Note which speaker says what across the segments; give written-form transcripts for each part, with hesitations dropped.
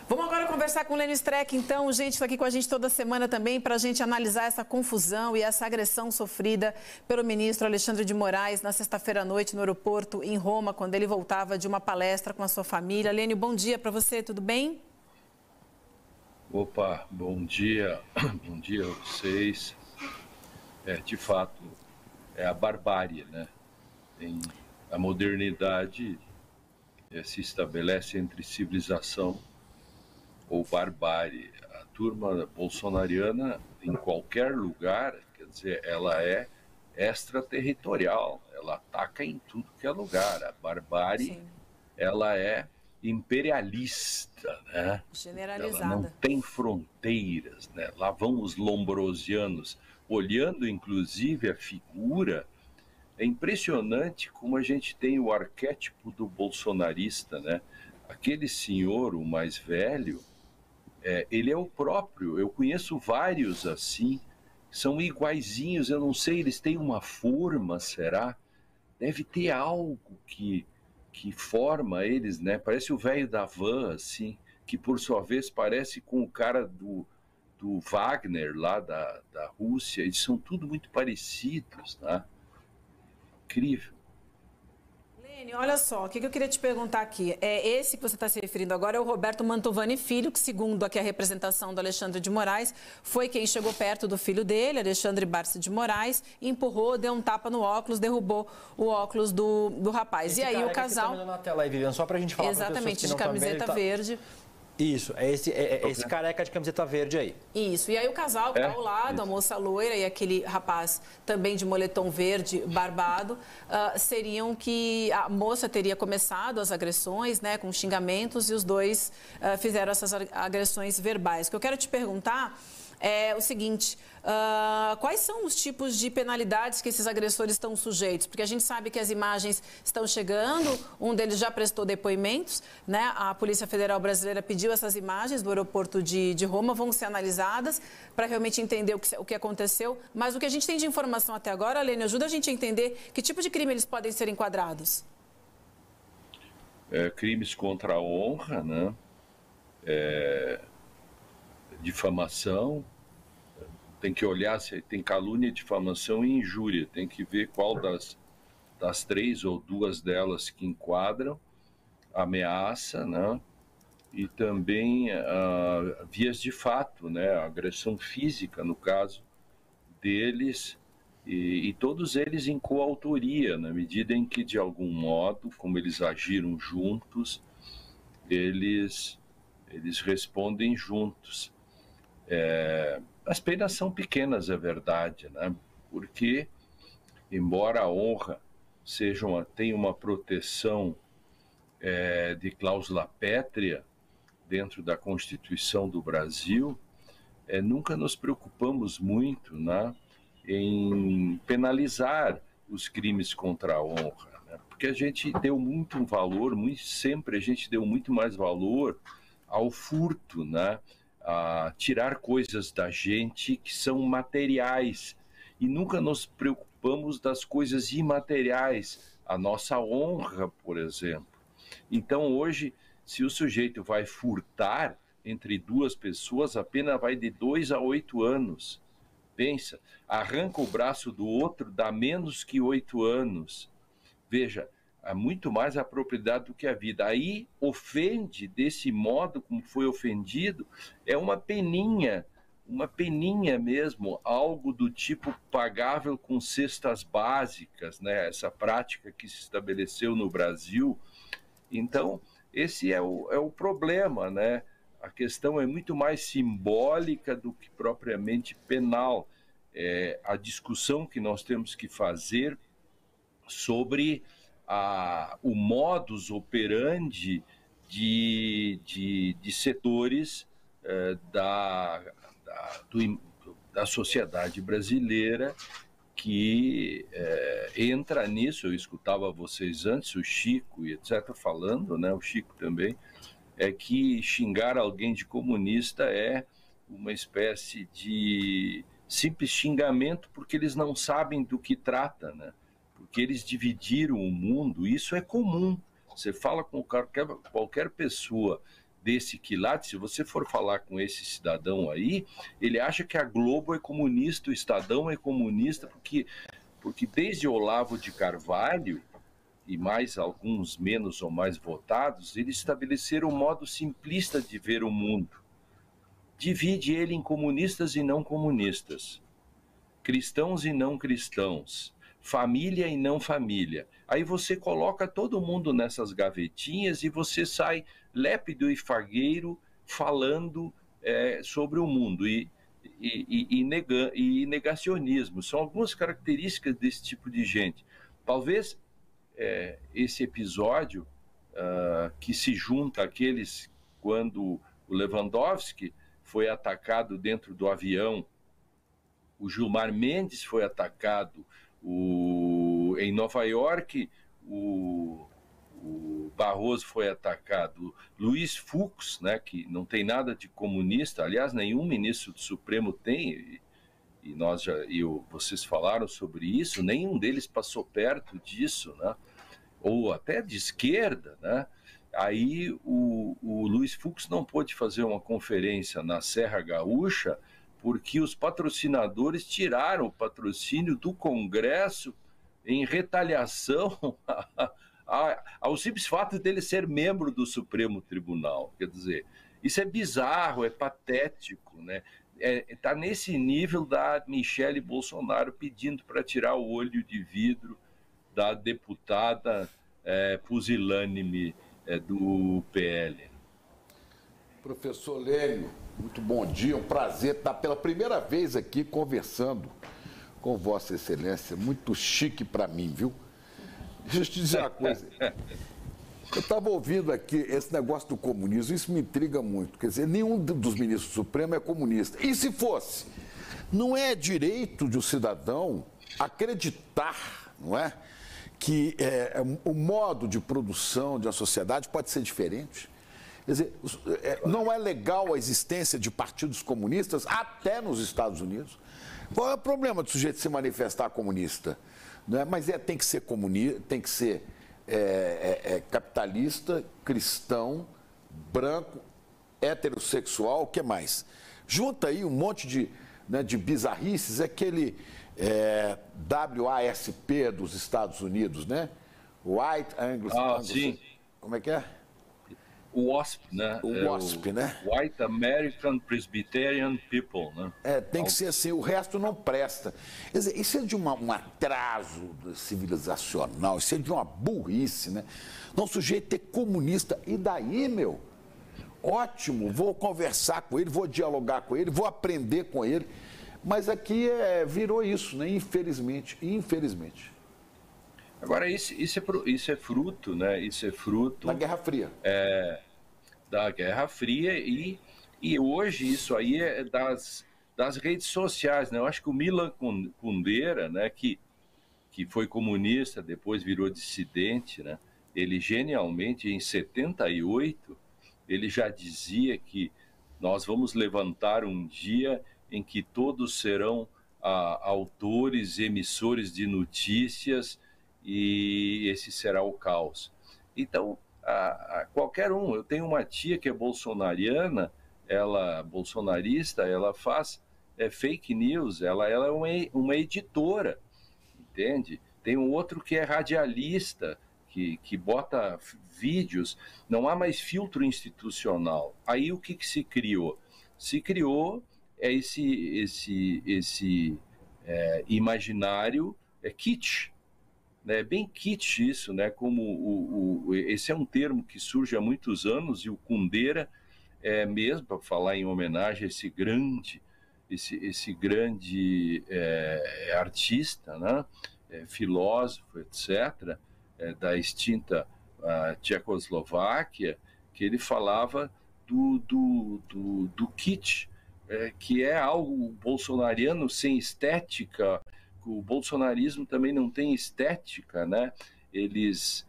Speaker 1: Vamos agora conversar com o Lênio Streck, então, gente, está aqui com a gente toda semana também para a gente analisar essa confusão e essa agressão sofrida pelo ministro Alexandre de Moraes na sexta-feira à noite no aeroporto em Roma, quando ele voltava de uma palestra com a sua família. Lênio, bom dia para você, tudo bem?
Speaker 2: Opa, bom dia a vocês. De fato, é a barbárie, né? A modernidade se estabelece entre civilização ou barbárie. A turma bolsonariana, em qualquer lugar, quer dizer, ela é extraterritorial, ela ataca em tudo que é lugar. A barbárie, sim, ela é imperialista, né?
Speaker 1: Generalizada.
Speaker 2: Ela não tem fronteiras, né? Lá vão os lombrosianos, olhando inclusive a figura. É impressionante como a gente tem o arquétipo do bolsonarista, né? Aquele senhor, o mais velho, ele é o próprio. Eu conheço vários assim, são iguaizinhos, eu não sei, eles têm uma forma, será? Deve ter algo que forma eles, né? Parece o velho da van, assim, que por sua vez parece com o cara do Wagner, lá da Rússia. Eles são tudo muito parecidos, né? Incrível.
Speaker 1: Lênio, olha só, o que eu queria te perguntar aqui, esse que você está se referindo agora é o Roberto Mantovani Filho, que segundo aqui a representação do Alexandre de Moraes, foi quem chegou perto do filho dele, Alexandre Barsi de Moraes, empurrou, deu um tapa no óculos, derrubou o óculos do rapaz.
Speaker 3: Esse
Speaker 1: e aí o casal...
Speaker 3: Que tá na tela aí, Viviane, só pra gente falar.
Speaker 1: Exatamente, de camiseta verde.
Speaker 3: Isso, é esse careca de camiseta verde aí.
Speaker 1: Isso, e aí o casal que está ao lado, a moça loira e aquele rapaz também de moletom verde, barbado, seriam que a moça teria começado as agressões, né, com xingamentos, e os dois fizeram essas agressões verbais. O que eu quero te perguntar é o seguinte, quais são os tipos de penalidades que esses agressores estão sujeitos? Porque a gente sabe que as imagens estão chegando, um deles já prestou depoimentos, né? A Polícia Federal Brasileira pediu essas imagens do aeroporto de Roma, vão ser analisadas para realmente entender o que aconteceu. Mas o que a gente tem de informação até agora, Lênio, ajuda a gente a entender que tipo de crime eles podem ser enquadrados.
Speaker 2: Crimes contra a honra, né? Difamação, tem que olhar se tem calúnia, difamação e injúria, tem que ver qual das três ou duas delas que enquadram, ameaça, né? E também vias de fato, né? Agressão física, no caso deles, e todos eles em coautoria, na medida em que, de algum modo, como eles agiram juntos, eles respondem juntos. As penas são pequenas, é verdade, né? Porque, embora a honra tenha uma proteção de cláusula pétrea dentro da Constituição do Brasil, nunca nos preocupamos muito, né, em penalizar os crimes contra a honra, né? Porque a gente deu muito valor, sempre a gente deu muito mais valor ao furto, né? A tirar coisas da gente que são materiais, e nunca nos preocupamos das coisas imateriais, a nossa honra, por exemplo. Então hoje, se o sujeito vai furtar entre duas pessoas, a pena vai de 2 a 8 anos. Pensa, arranca o braço do outro, dá menos que 8 anos. Veja, há muito mais a propriedade do que a vida. Aí ofende desse modo como foi ofendido, é uma peninha mesmo, algo do tipo pagável com cestas básicas, né? Essa prática que se estabeleceu no Brasil. Então, esse é o problema, né? A questão é muito mais simbólica do que propriamente penal. A discussão que nós temos que fazer sobre o modus operandi de setores da sociedade brasileira que entra nisso. Eu escutava vocês antes, o Chico e etc. falando, né, o Chico também, que xingar alguém de comunista é uma espécie de simples xingamento, porque eles não sabem do que trata, né? Porque eles dividiram o mundo. Isso é comum. Você fala com qualquer pessoa desse quilate, se você for falar com esse cidadão aí, ele acha que a Globo é comunista, o Estadão é comunista, porque desde Olavo de Carvalho, e mais alguns menos ou mais votados, eles estabeleceram um modo simplista de ver o mundo. Divide ele em comunistas e não comunistas, cristãos e não cristãos, família e não família. Aí você coloca todo mundo nessas gavetinhas e você sai lépido e fagueiro falando sobre o mundo e negacionismo. São algumas características desse tipo de gente. Talvez esse episódio que se junta àqueles quando o Lewandowski foi atacado dentro do avião, o Gilmar Mendes foi atacado, em Nova York o Barroso foi atacado, Luiz Fux, né, que não tem nada de comunista, aliás, nenhum ministro do Supremo tem, e vocês falaram sobre isso, nenhum deles passou perto disso, né, ou até de esquerda, né? Aí o Luiz Fux não pôde fazer uma conferência na Serra Gaúcha porque os patrocinadores tiraram o patrocínio do Congresso em retaliação ao simples fato dele ser membro do Supremo Tribunal. Quer dizer, isso é bizarro, é patético, né? Tá nesse nível da Michele Bolsonaro pedindo para tirar o olho de vidro da deputada pusilânime do PL.
Speaker 4: Professor Lênio, muito bom dia, um prazer estar pela primeira vez aqui conversando com Vossa Excelência, muito chique para mim, viu? Deixa eu te dizer uma coisa, eu estava ouvindo aqui esse negócio do comunismo, isso me intriga muito, quer dizer, nenhum dos ministros do Supremo é comunista, e se fosse? Não é direito de um cidadão acreditar, não é? Que o modo de produção de uma sociedade pode ser diferente. Quer dizer, não é legal a existência de partidos comunistas até nos Estados Unidos. Qual é o problema do sujeito se manifestar comunista? Não é? Mas tem que ser comunista, tem que ser capitalista, cristão, branco, heterossexual, o que mais? Junta aí um monte de bizarrices, aquele WASP dos Estados Unidos, né? White Angus...
Speaker 2: sim.
Speaker 4: Como é que é?
Speaker 2: O WASP, né?
Speaker 4: O WASP, né?
Speaker 2: White American Presbyterian People, né?
Speaker 4: Tem que ser assim, o resto não presta. Quer dizer, isso é de um atraso civilizacional, isso é de uma burrice, né? Não, o sujeito é comunista, e daí, meu? Ótimo, vou conversar com ele, vou dialogar com ele, vou aprender com ele. Mas aqui virou isso, né? Infelizmente.
Speaker 2: Agora, isso é fruto, né? Isso é fruto...
Speaker 4: Da Guerra Fria.
Speaker 2: Da Guerra Fria e hoje isso aí é das redes sociais, né? Eu acho que o Milan Kundera, né? Que foi comunista, depois virou dissidente, né? Ele genialmente, em 78, ele já dizia que nós vamos levantar um dia em que todos serão autores, emissores de notícias e esse será o caos. Então, qualquer um, eu tenho uma tia que é bolsonarista, ela faz fake news, ela é uma editora, entende? Tem um outro que é radialista, que bota vídeos, não há mais filtro institucional. Aí o que se criou? Se criou esse imaginário kitsch, né? Bem kitsch isso, né? Como esse é um termo que surge há muitos anos e o Kundera mesmo, para falar em homenagem a esse grande artista, né? Filósofo, etc., da extinta Tchecoslováquia, que ele falava do kitsch, que é algo bolsonariano sem estética. O bolsonarismo também não tem estética, né? Eles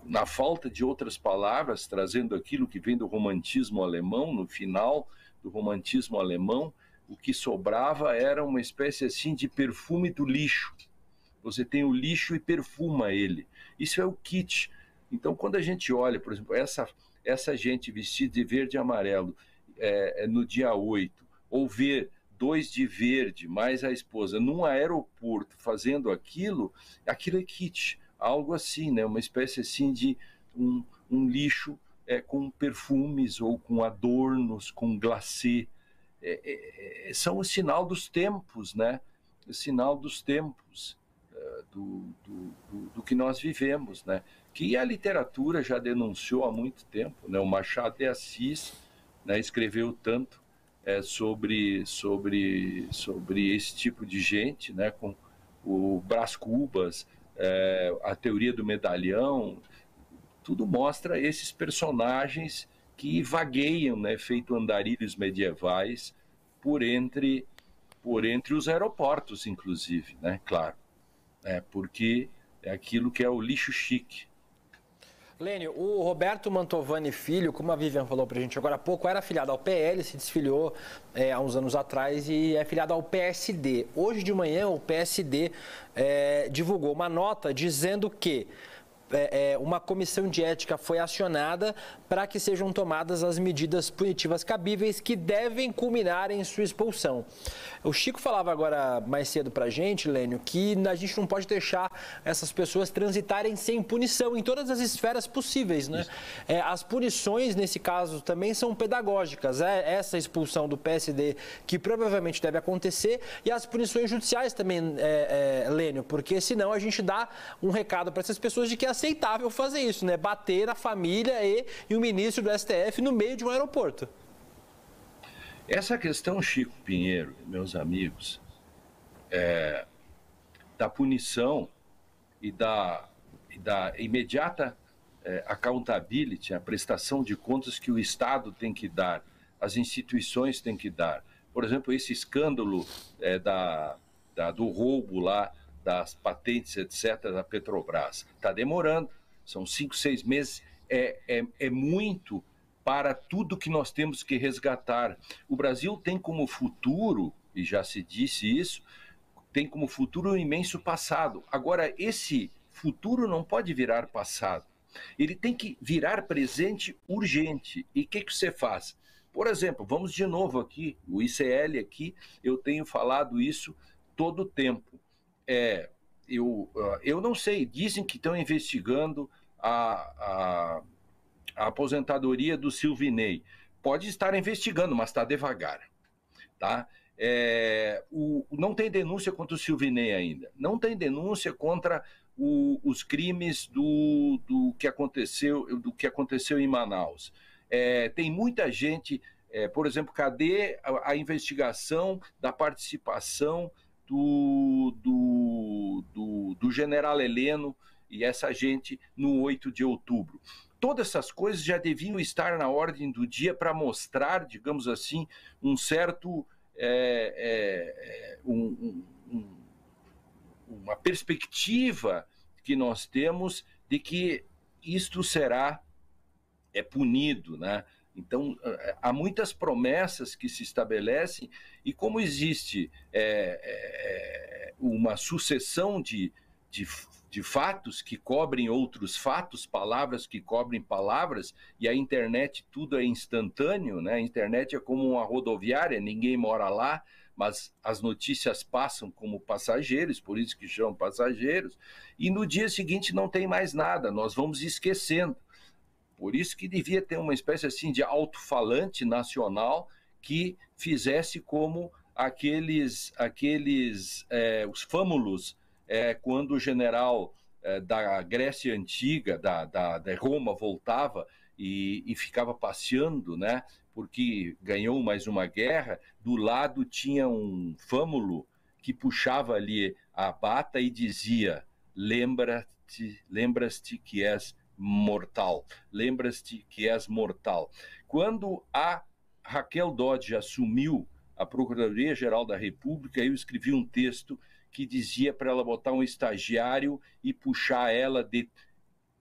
Speaker 2: na falta de outras palavras, trazendo aquilo que vem do romantismo alemão, no final do romantismo alemão, o que sobrava era uma espécie assim de perfume do lixo. Você tem o lixo e perfuma ele. Isso é o kitsch. Então, quando a gente olha, por exemplo, essa gente vestida de verde e amarelo no dia 8, ou ver 2 de verde, mais a esposa, num aeroporto fazendo aquilo é kitsch, algo assim, né? Uma espécie assim de um lixo com perfumes ou com adornos, com glacê. São o sinal dos tempos, né? O sinal dos tempos do que nós vivemos, né? Que a literatura já denunciou há muito tempo, né? O Machado de Assis, né, escreveu tanto sobre esse tipo de gente, né? Com o Brás Cubas, a teoria do medalhão, tudo mostra esses personagens que vagueiam, né, feito andarilhos medievais por entre os aeroportos, inclusive, né? Claro, porque é aquilo que é o lixo chique.
Speaker 3: Lênio, o Roberto Mantovani Filho, como a Vivian falou pra gente agora há pouco, era afiliado ao PL, se desfiliou há uns anos atrás e é afiliado ao PSD. Hoje de manhã o PSD divulgou uma nota dizendo que uma comissão de ética foi acionada para que sejam tomadas as medidas punitivas cabíveis que devem culminar em sua expulsão. O Chico falava agora mais cedo para a gente, Lênio, que a gente não pode deixar essas pessoas transitarem sem punição em todas as esferas possíveis, né? As punições, nesse caso, também são pedagógicas. Essa expulsão do PSD, que provavelmente deve acontecer, e as punições judiciais também, Lênio, porque senão a gente dá um recado para essas pessoas de que é aceitável fazer isso, né? Bater na família e o ministro do STF no meio de um aeroporto.
Speaker 2: Essa questão, Chico Pinheiro, meus amigos, da punição e da imediata accountability, a prestação de contas que o Estado tem que dar, as instituições têm que dar. Por exemplo, esse escândalo do roubo lá, das patentes, etc., da Petrobras. Está demorando, são 5, 6 meses, é muito para tudo que nós temos que resgatar. O Brasil tem como futuro, e já se disse isso, tem como futuro um imenso passado. Agora, esse futuro não pode virar passado. Ele tem que virar presente urgente. E o que você faz? Por exemplo, vamos de novo aqui, o ICL aqui, eu tenho falado isso todo o tempo. Eu não sei, dizem que estão investigando a aposentadoria do Silvinei. Pode estar investigando, mas está devagar. Tá? Não tem denúncia contra o Silvinei ainda. Não tem denúncia contra os crimes do que aconteceu em Manaus. Tem muita gente, por exemplo, cadê a investigação da participação do general Heleno e essa gente no 8 de outubro. Todas essas coisas já deviam estar na ordem do dia para mostrar, digamos assim, um certo... uma perspectiva que nós temos de que isto será punido, né? Então, há muitas promessas que se estabelecem e como existe uma sucessão de fatos que cobrem outros fatos, palavras que cobrem palavras, e a internet tudo é instantâneo, né? A internet é como uma rodoviária, ninguém mora lá, mas as notícias passam como passageiros, por isso que chamam passageiros, e no dia seguinte não tem mais nada, nós vamos esquecendo. Por isso que devia ter uma espécie assim de alto-falante nacional que fizesse como os fâmulos, quando o general da Grécia Antiga, da Roma, voltava e ficava passeando, né, porque ganhou mais uma guerra, do lado tinha um fâmulo que puxava ali a bata e dizia: lembra-te que és mortal, lembras-te que és mortal. Quando a Raquel Dodge assumiu a Procuradoria-Geral da República, eu escrevi um texto que dizia para ela botar um estagiário e puxar ela de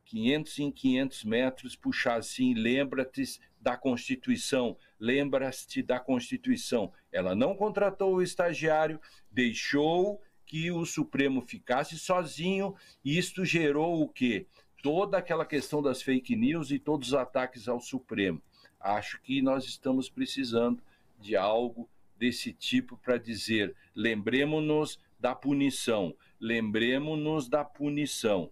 Speaker 2: 500 em 500 metros, puxar assim: lembra-te da Constituição, lembra-te da Constituição. Ela não contratou o estagiário, deixou que o Supremo ficasse sozinho, e isto gerou o quê? toda aquela questão das fake news e todos os ataques ao Supremo. Acho que nós estamos precisando de algo desse tipo para dizer, lembremos-nos da punição, lembremos-nos da punição.